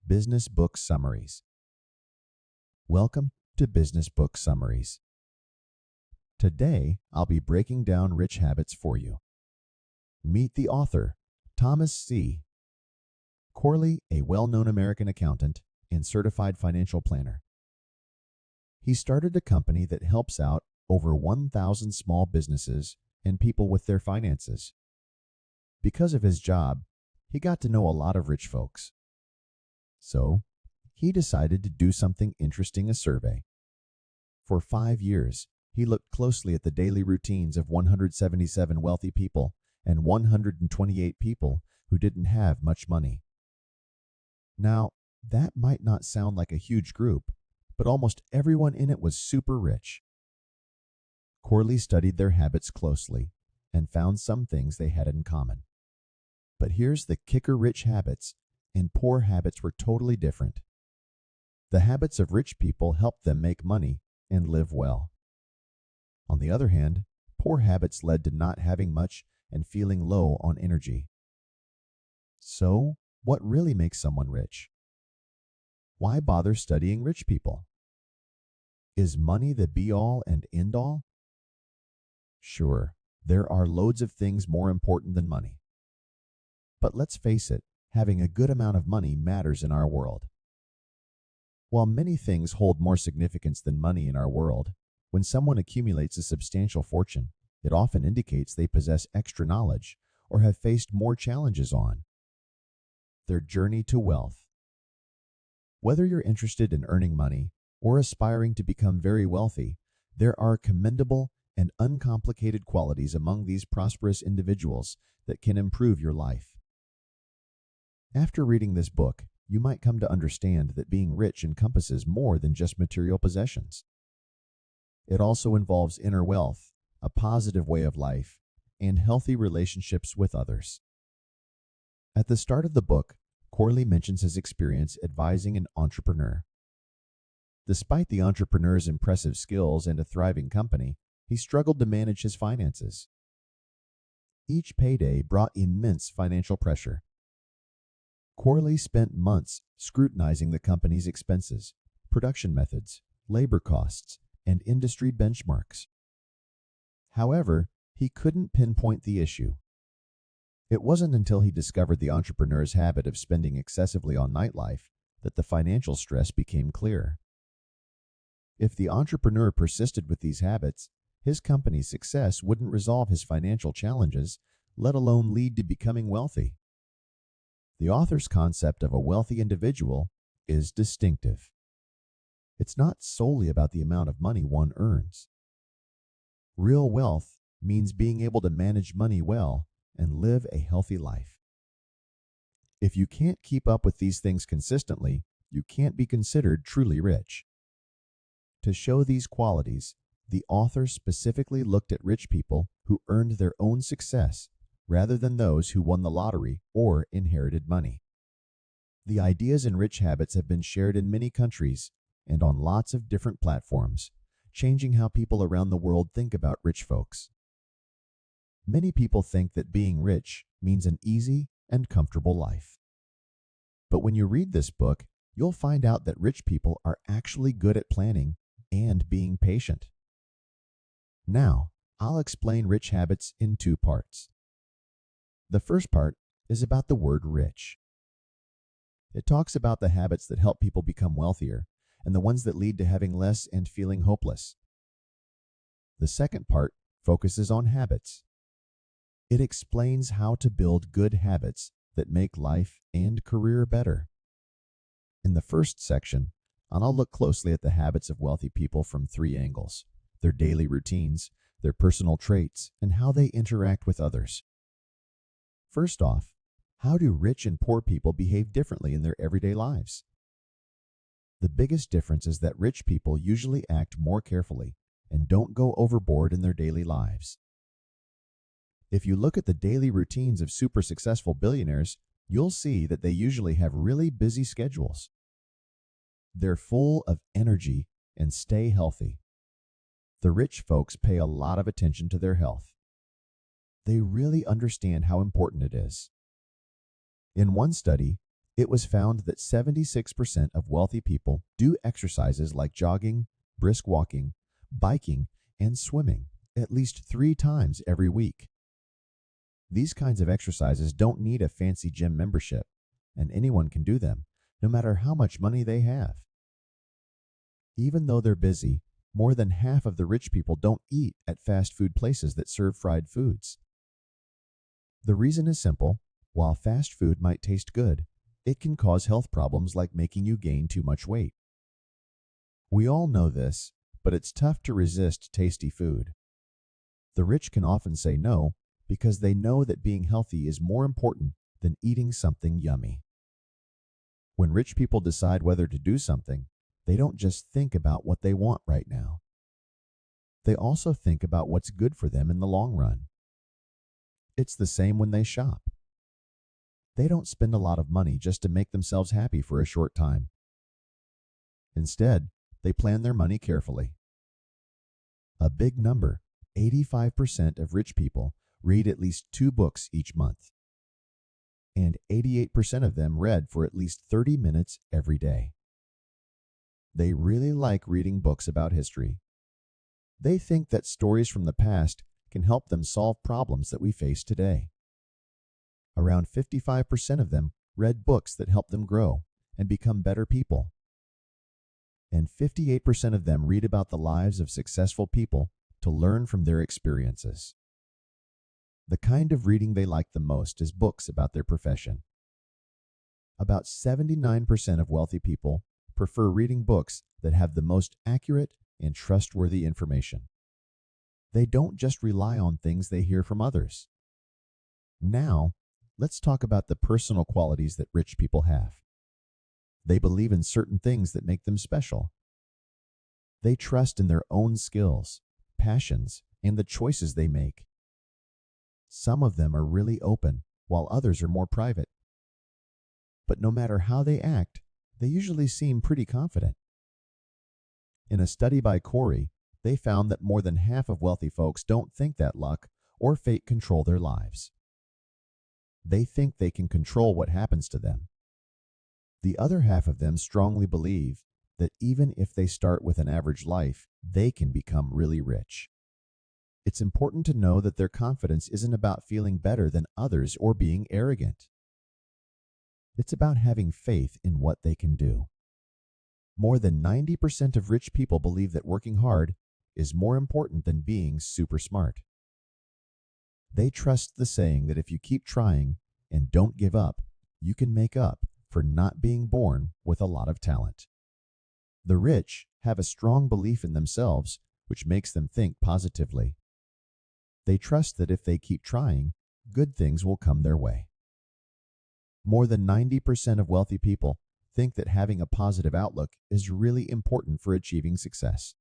Business Book Summaries. Welcome to Business Book Summaries. Today, I'll be breaking down rich habits for you. Meet the author, Thomas C. Corley, a well-known American accountant and certified financial planner. He started a company that helps out over 1,000 small businesses and people with their finances. Because of his job, he got to know a lot of rich folks. So, he decided to do something interesting: a survey. For 5 years, he looked closely at the daily routines of 177 wealthy people and 128 people who didn't have much money. Now, that might not sound like a huge group, but almost everyone in it was super rich. Corley studied their habits closely and found some things they had in common. But here's the kicker: rich habits and poor habits were totally different. The habits of rich people helped them make money and live well. On the other hand, poor habits led to not having much and feeling low on energy. So, what really makes someone rich? Why bother studying rich people? Is money the be-all and end-all? Sure, there are loads of things more important than money. But let's face it, having a good amount of money matters in our world. While many things hold more significance than money in our world, when someone accumulates a substantial fortune, it often indicates they possess extra knowledge or have faced more challenges on their journey to wealth. Whether you're interested in earning money or aspiring to become very wealthy, there are commendable and uncomplicated qualities among these prosperous individuals that can improve your life. After reading this book, you might come to understand that being rich encompasses more than just material possessions. It also involves inner wealth, a positive way of life, and healthy relationships with others. At the start of the book, Corley mentions his experience advising an entrepreneur. Despite the entrepreneur's impressive skills and a thriving company, he struggled to manage his finances. Each payday brought immense financial pressure. Corley spent months scrutinizing the company's expenses, production methods, labor costs, and industry benchmarks. However, he couldn't pinpoint the issue. It wasn't until he discovered the entrepreneur's habit of spending excessively on nightlife that the financial stress became clear. If the entrepreneur persisted with these habits, his company's success wouldn't resolve his financial challenges, let alone lead to becoming wealthy. The author's concept of a wealthy individual is distinctive. It's not solely about the amount of money one earns. Real wealth means being able to manage money well and live a healthy life. If you can't keep up with these things consistently, you can't be considered truly rich. To show these qualities, the author specifically looked at rich people who earned their own success rather than those who won the lottery or inherited money. The ideas and rich habits have been shared in many countries and on lots of different platforms, changing how people around the world think about rich folks. Many people think that being rich means an easy and comfortable life. But when you read this book, you'll find out that rich people are actually good at planning and being patient. Now, I'll explain rich habits in 2 parts. The first part is about the word rich. It talks about the habits that help people become wealthier and the ones that lead to having less and feeling hopeless. The second part focuses on habits. It explains how to build good habits that make life and career better. In the first section, I'll look closely at the habits of wealthy people from 3 angles: their daily routines, their personal traits, and how they interact with others. First off, how do rich and poor people behave differently in their everyday lives? The biggest difference is that rich people usually act more carefully and don't go overboard in their daily lives. If you look at the daily routines of super successful billionaires, you'll see that they usually have really busy schedules. They're full of energy and stay healthy. The rich folks pay a lot of attention to their health. They really understand how important it is. In one study, It was found that 76% of wealthy people do exercises like jogging, brisk walking, biking, and swimming at least 3 times every week. These kinds of exercises don't need a fancy gym membership, and anyone can do them, no matter how much money they have. Even though they're busy, more than half of the rich people don't eat at fast food places that serve fried foods. The reason is simple. While fast food might taste good, it can cause health problems like making you gain too much weight. We all know this, but it's tough to resist tasty food. The rich can often say no because they know that being healthy is more important than eating something yummy. When rich people decide whether to do something, they don't just think about what they want right now. They also think about what's good for them in the long run. It's the same when they shop. They don't spend a lot of money just to make themselves happy for a short time. Instead, they plan their money carefully. A big number, 85% of rich people, read at least 2 books each month. And 88% of them read for at least 30 minutes every day. They really like reading books about history. They think that stories from the past can help them solve problems that we face today. Around 55% of them read books that help them grow and become better people. And 58% of them read about the lives of successful people to learn from their experiences. The kind of reading they like the most is books about their profession. About 79% of wealthy people prefer reading books that have the most accurate and trustworthy information. They don't just rely on things they hear from others. Now, let's talk about the personal qualities that rich people have. They believe in certain things that make them special. They trust in their own skills, passions, and the choices they make. Some of them are really open, while others are more private. But no matter how they act, they usually seem pretty confident. In a study by Corey, they found that more than half of wealthy folks don't think that luck or fate control their lives. They think they can control what happens to them. The other half of them strongly believe that even if they start with an average life, they can become really rich. It's important to know that their confidence isn't about feeling better than others or being arrogant. It's about having faith in what they can do. More than 90% of rich people believe that working hard is more important than being super smart. They trust the saying that if you keep trying and don't give up, you can make up for not being born with a lot of talent. The rich have a strong belief in themselves, which makes them think positively. They trust that if they keep trying, good things will come their way. More than 90% of wealthy people think that having a positive outlook is really important for achieving success.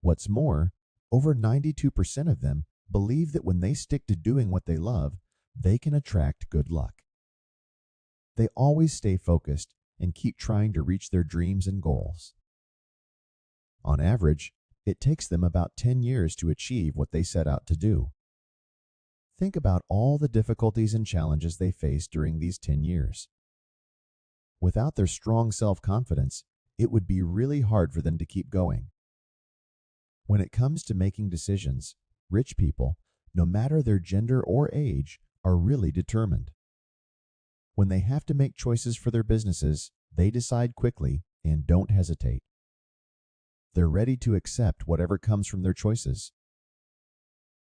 What's more, over 92% of them believe that when they stick to doing what they love, they can attract good luck. They always stay focused and keep trying to reach their dreams and goals. On average, it takes them about 10 years to achieve what they set out to do. Think about all the difficulties and challenges they face during these 10 years. Without their strong self-confidence, it would be really hard for them to keep going. When it comes to making decisions, rich people, no matter their gender or age, are really determined. When they have to make choices for their businesses, they decide quickly and don't hesitate. They're ready to accept whatever comes from their choices.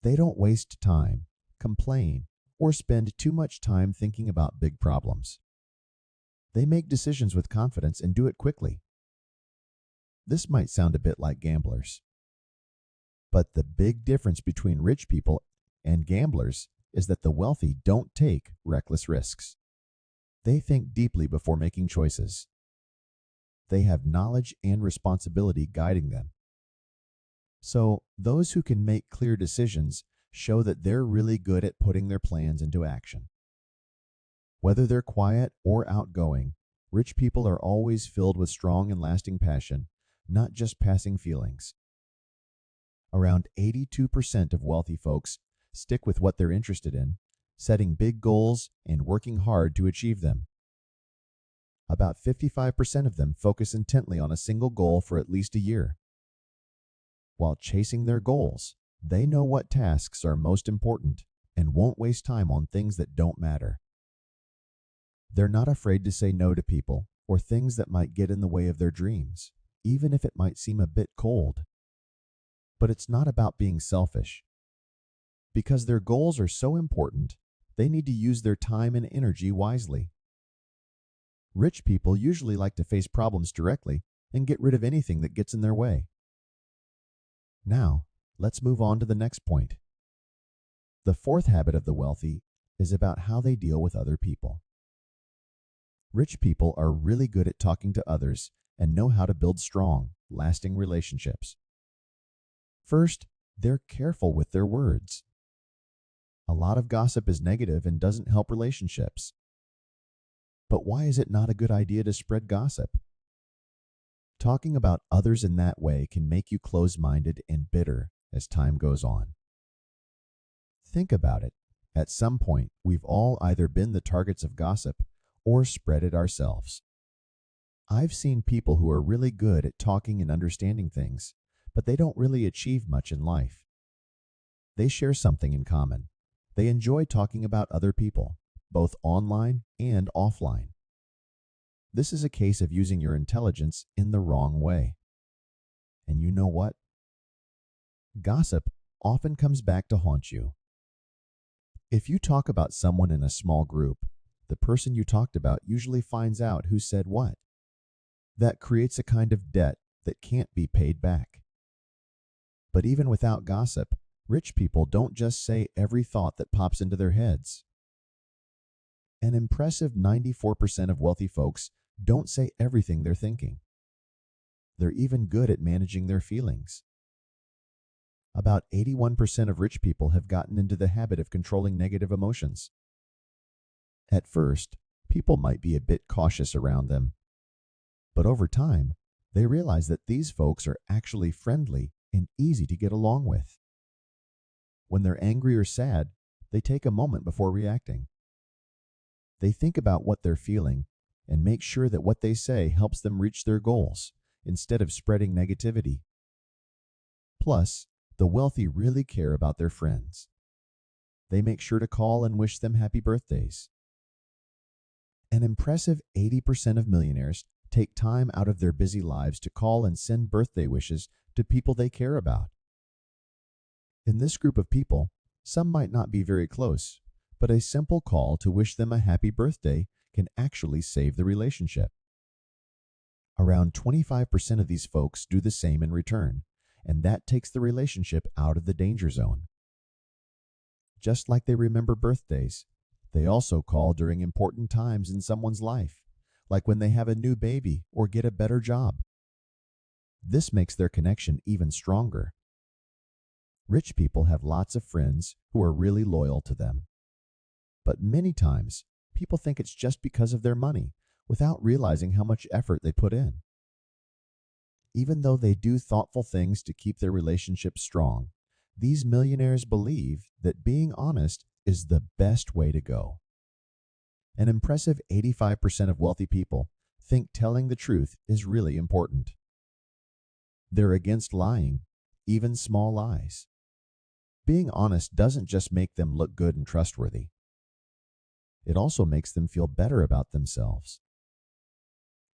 They don't waste time, complain, or spend too much time thinking about big problems. They make decisions with confidence and do it quickly. This might sound a bit like gamblers. But the big difference between rich people and gamblers is that the wealthy don't take reckless risks. They think deeply before making choices. They have knowledge and responsibility guiding them. So, those who can make clear decisions show that they're really good at putting their plans into action. Whether they're quiet or outgoing, rich people are always filled with strong and lasting passion, not just passing feelings. Around 82% of wealthy folks stick with what they're interested in, setting big goals and working hard to achieve them. About 55% of them focus intently on a single goal for at least a year. While chasing their goals, they know what tasks are most important and won't waste time on things that don't matter. They're not afraid to say no to people or things that might get in the way of their dreams, even if it might seem a bit cold. But it's not about being selfish. Because their goals are so important, they need to use their time and energy wisely. Rich people usually like to face problems directly and get rid of anything that gets in their way. Now, let's move on to the next point. The fourth habit of the wealthy is about how they deal with other people. Rich people are really good at talking to others and know how to build strong, lasting relationships. First, they're careful with their words. A lot of gossip is negative and doesn't help relationships. But why is it not a good idea to spread gossip? Talking about others in that way can make you close-minded and bitter as time goes on. Think about it. At some point, we've all either been the targets of gossip or spread it ourselves. I've seen people who are really good at talking and understanding things, but they don't really achieve much in life. They share something in common. They enjoy talking about other people, both online and offline. This is a case of using your intelligence in the wrong way. And you know what? Gossip often comes back to haunt you. If you talk about someone in a small group, the person you talked about usually finds out who said what. That creates a kind of debt that can't be paid back. But even without gossip, rich people don't just say every thought that pops into their heads. An impressive 94% of wealthy folks don't say everything they're thinking. They're even good at managing their feelings. About 81% of rich people have gotten into the habit of controlling negative emotions. At first, people might be a bit cautious around them. But over time, they realize that these folks are actually friendly and easy to get along with. When they're angry or sad, they take a moment before reacting. They think about what they're feeling and make sure that what they say helps them reach their goals instead of spreading negativity. Plus, the wealthy really care about their friends. They make sure to call and wish them happy birthdays. An impressive 80% of millionaires take time out of their busy lives to call and send birthday wishes to people they care about. In this group of people, some might not be very close, but a simple call to wish them a happy birthday can actually save the relationship. Around 25% of these folks do the same in return, and that takes the relationship out of the danger zone. Just like they remember birthdays, they also call during important times in someone's life, like when they have a new baby or get a better job. This makes their connection even stronger. Rich people have lots of friends who are really loyal to them. But many times, people think it's just because of their money, without realizing how much effort they put in. Even though they do thoughtful things to keep their relationships strong, these millionaires believe that being honest is the best way to go. An impressive 85% of wealthy people think telling the truth is really important. They're against lying, even small lies. Being honest doesn't just make them look good and trustworthy. It also makes them feel better about themselves.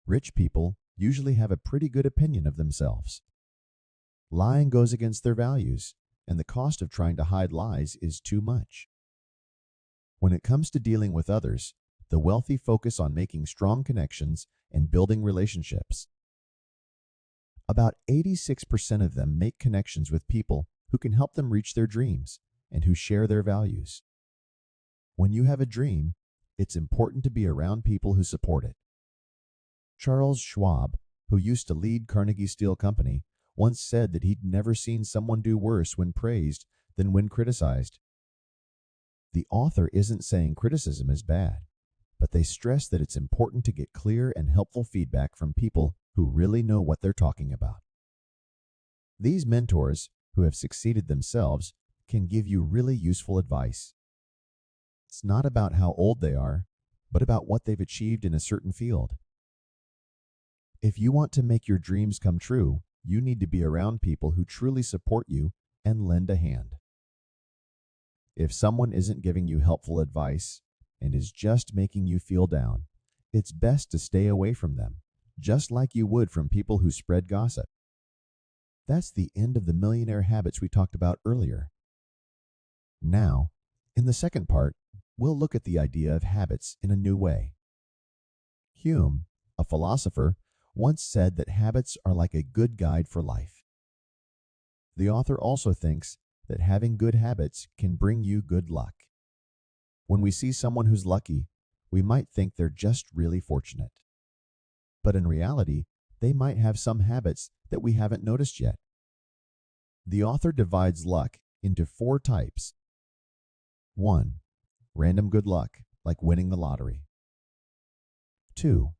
Rich people usually have a pretty good opinion of themselves. Lying goes against their values, and the cost of trying to hide lies is too much. When it comes to dealing with others, the wealthy focus on making strong connections and building relationships. About 86% of them make connections with people who can help them reach their dreams and who share their values. When you have a dream, it's important to be around people who support it. Charles Schwab, who used to lead Carnegie Steel Company, once said that he'd never seen someone do worse when praised than when criticized. The author isn't saying criticism is bad, but they stress that it's important to get clear and helpful feedback from people who really know what they're talking about. These mentors, who have succeeded themselves, can give you really useful advice. It's not about how old they are, but about what they've achieved in a certain field. If you want to make your dreams come true, you need to be around people who truly support you and lend a hand. If someone isn't giving you helpful advice and is just making you feel down, it's best to stay away from them, just like you would from people who spread gossip. That's the end of the millionaire habits we talked about earlier. Now, in the second part, we'll look at the idea of habits in a new way. Hume, a philosopher, once said that habits are like a good guide for life. The author also thinks that having good habits can bring you good luck. When we see someone who's lucky, we might think they're just really fortunate. But in reality, they might have some habits that we haven't noticed yet. The author divides luck into 4 types. 1. Random good luck, like winning the lottery. 2.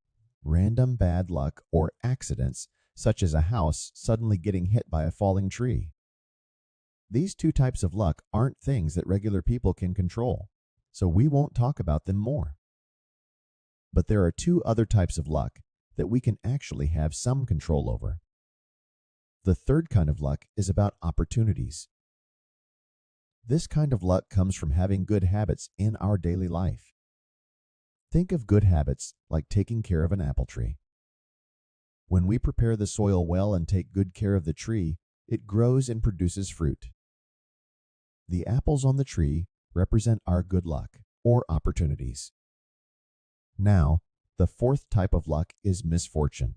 Random bad luck or accidents, such as a house suddenly getting hit by a falling tree. These 2 types of luck aren't things that regular people can control, so we won't talk about them more. But there are 2 other types of luck that we can actually have some control over. The third kind of luck is about opportunities. This kind of luck comes from having good habits in our daily life. Think of good habits like taking care of an apple tree. When we prepare the soil well and take good care of the tree, it grows and produces fruit. The apples on the tree represent our good luck or opportunities. Now, the 4th type of luck is misfortune.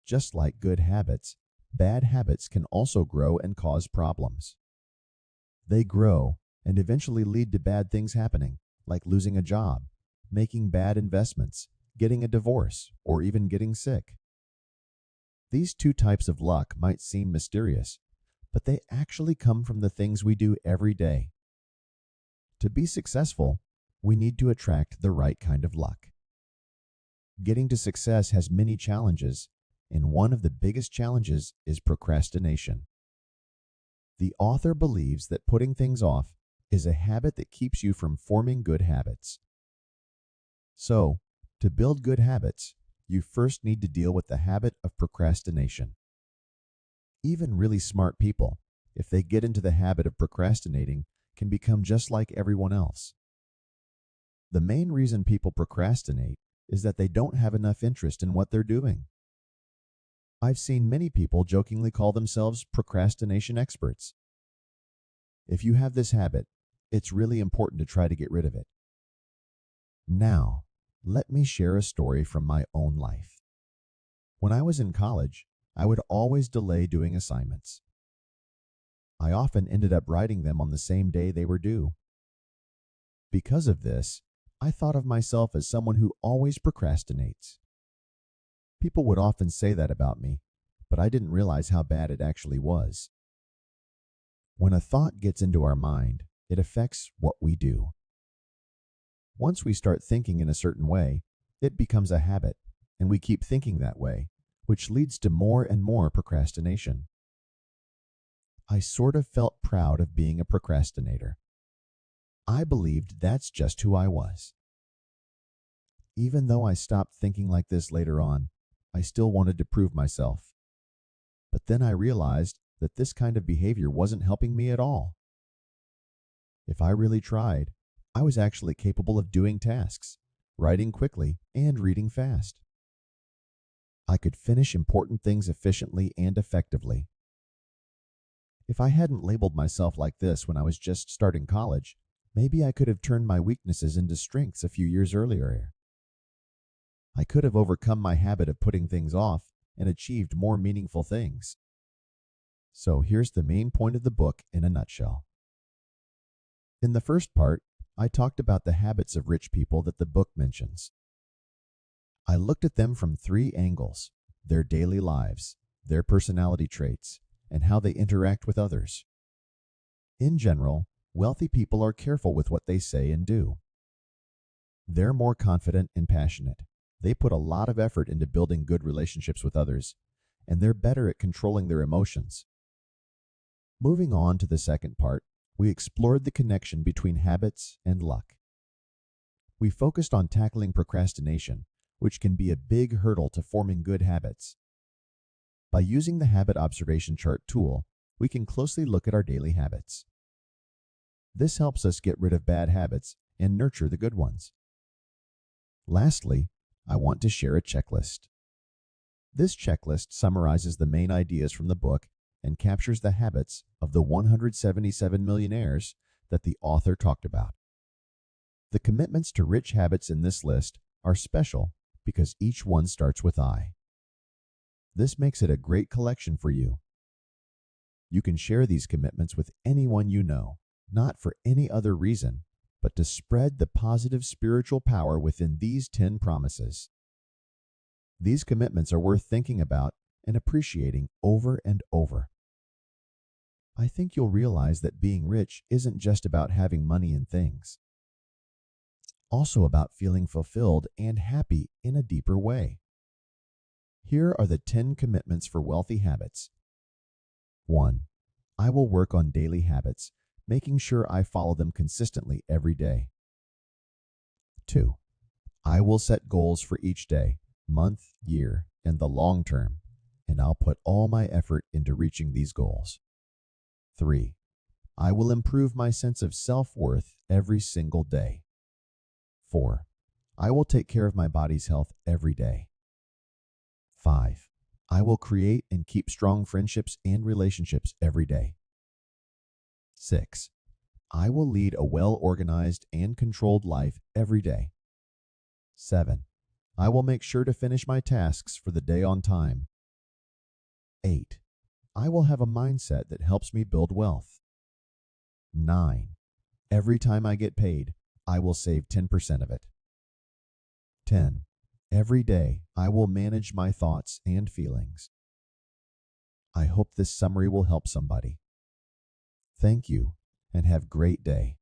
Just like good habits, bad habits can also grow and cause problems. They grow and eventually lead to bad things happening, like losing a job, making bad investments, getting a divorce, or even getting sick. These 2 types of luck might seem mysterious, but they actually come from the things we do every day. To be successful, we need to attract the right kind of luck. Getting to success has many challenges, and one of the biggest challenges is procrastination. The author believes that putting things off is a habit that keeps you from forming good habits. So, to build good habits, you first need to deal with the habit of procrastination. Even really smart people, if they get into the habit of procrastinating, can become just like everyone else. The main reason people procrastinate is that they don't have enough interest in what they're doing. I've seen many people jokingly call themselves procrastination experts. If you have this habit, it's really important to try to get rid of it. Now, let me share a story from my own life. When I was in college, I would always delay doing assignments. I often ended up writing them on the same day they were due. Because of this, I thought of myself as someone who always procrastinates. People would often say that about me, but I didn't realize how bad it actually was. When a thought gets into our mind, it affects what we do. Once we start thinking in a certain way, it becomes a habit, and we keep thinking that way, which leads to more and more procrastination. I sort of felt proud of being a procrastinator. I believed that's just who I was. Even though I stopped thinking like this later on, I still wanted to prove myself. But then I realized that this kind of behavior wasn't helping me at all. If I really tried, I was actually capable of doing tasks, writing quickly, and reading fast. I could finish important things efficiently and effectively. If I hadn't labeled myself like this when I was just starting college, maybe I could have turned my weaknesses into strengths a few years earlier. I could have overcome my habit of putting things off and achieved more meaningful things. So here's the main point of the book in a nutshell. In the first part, I talked about the habits of rich people that the book mentions. I looked at them from 3 angles: their daily lives, their personality traits, and how they interact with others. In general, wealthy people are careful with what they say and do. They're more confident and passionate. They put a lot of effort into building good relationships with others, and they're better at controlling their emotions. Moving on to the second part, we explored the connection between habits and luck. We focused on tackling procrastination, which can be a big hurdle to forming good habits. By using the Habit Observation Chart tool, we can closely look at our daily habits. This helps us get rid of bad habits and nurture the good ones. Lastly, I want to share a checklist. This checklist summarizes the main ideas from the book and captures the habits of the 177 millionaires that the author talked about. The commitments to rich habits in this list are special because each one starts with I. This makes it a great collection for you. You can share these commitments with anyone you know, not for any other reason, but to spread the positive spiritual power within these 10 promises. These commitments are worth thinking about and appreciating over and over. I think you'll realize that being rich isn't just about having money and things. It's also about feeling fulfilled and happy in a deeper way. Here are the 10 commitments for wealthy habits. 1. I will work on daily habits, making sure I follow them consistently every day. 2. I will set goals for each day, month, year, and the long term, and I'll put all my effort into reaching these goals. 3. I will improve my sense of self-worth every single day. 4. I will take care of my body's health every day. 5. I will create and keep strong friendships and relationships every day. 6. I will lead a well-organized and controlled life every day. 7. I will make sure to finish my tasks for the day on time. 8. I will have a mindset that helps me build wealth. 9. Every time I get paid, I will save 10% of it. 10. Every day, I will manage my thoughts and feelings. I hope this summary will help somebody. Thank you, and have a great day.